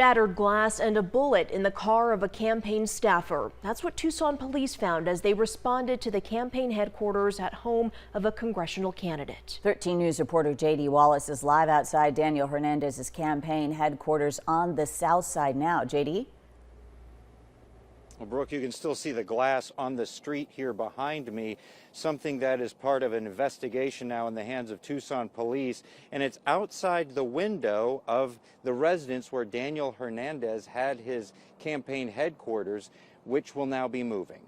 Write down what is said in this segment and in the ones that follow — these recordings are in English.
Shattered glass and a bullet in the car of a campaign staffer. That's what Tucson police found as they responded to the campaign headquarters at home of a congressional candidate. 13 News reporter J.D. Wallace is live outside Daniel Hernandez's campaign headquarters on the south side now. J.D.? Well, Brooke, you can still see the glass on the street here behind me, something that is part of an investigation now in the hands of Tucson police, and it's outside the window of the residence where Daniel Hernandez had his campaign headquarters, which will now be moving.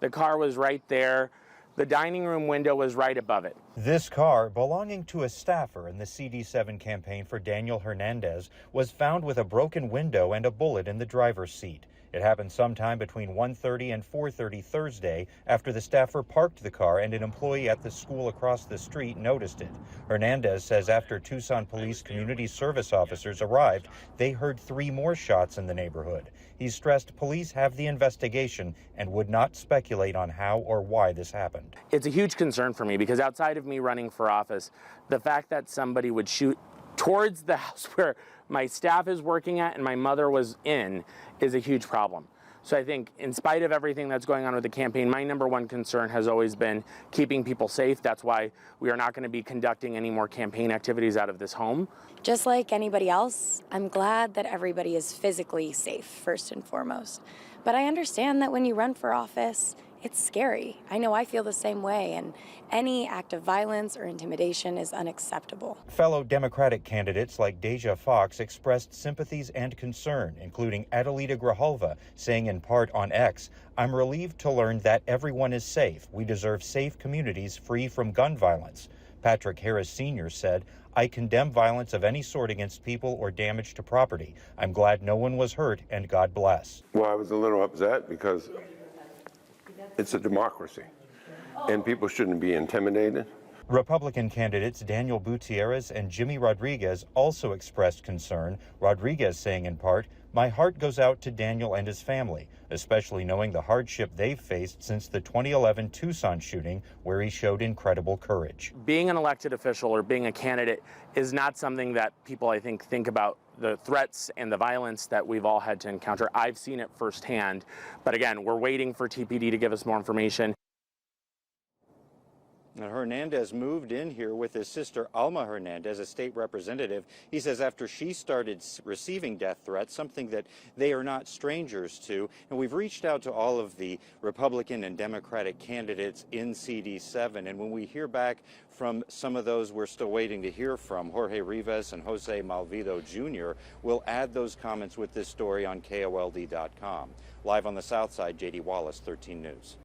The car was right there. The dining room window was right above it. This car, belonging to a staffer in the CD7 campaign for Daniel Hernandez, was found with a broken window and a bullet in the driver's seat. It happened sometime between 1:30 and 4:30 Thursday after the staffer parked the car and an employee at the school across the street noticed it. Hernandez says after Tucson police community service officers arrived, they heard 3 more shots in the neighborhood. He stressed police have the investigation and would not speculate on how or why this happened. It's a huge concern for me because outside of me running for office, the fact that somebody would shoot towards the house where my staff is working at and my mother was in is a huge problem. So I think in spite of everything that's going on with the campaign, my #1 concern has always been keeping people safe. That's why we are not going to be conducting any more campaign activities out of this home. Just like anybody else, I'm glad that everybody is physically safe, first and foremost. But I understand that when you run for office, it's scary. I know I feel the same way, and any act of violence or intimidation is unacceptable. Fellow Democratic candidates like Deja Fox expressed sympathies and concern, including Adelita Grijalva, saying in part on X, "I'm relieved to learn that everyone is safe. We deserve safe communities free from gun violence." Patrick Harris Sr. said, "I condemn violence of any sort against people or damage to property. I'm glad no one was hurt, and God bless." Well, I was a little upset because it's a democracy, and people shouldn't be intimidated. Republican candidates Daniel Gutierrez and Jimmy Rodriguez also expressed concern, Rodriguez saying in part, "My heart goes out to Daniel and his family, especially knowing the hardship they've faced since the 2011 Tucson shooting where he showed incredible courage." Being an elected official or being a candidate is not something that people, I think about the threats and the violence that we've all had to encounter. I've seen it firsthand, but again, we're waiting for TPD to give us more information. Now, Hernandez moved in here with his sister Alma Hernandez, a state representative. He says after she started receiving death threats, something that they are not strangers to. And we've reached out to all of the Republican and Democratic candidates in CD7. And when we hear back from some of those we're still waiting to hear from, Jorge Rivas and Jose Malvido Jr., we'll add those comments with this story on KOLD.com. Live on the South Side, J.D. Wallace, 13 News.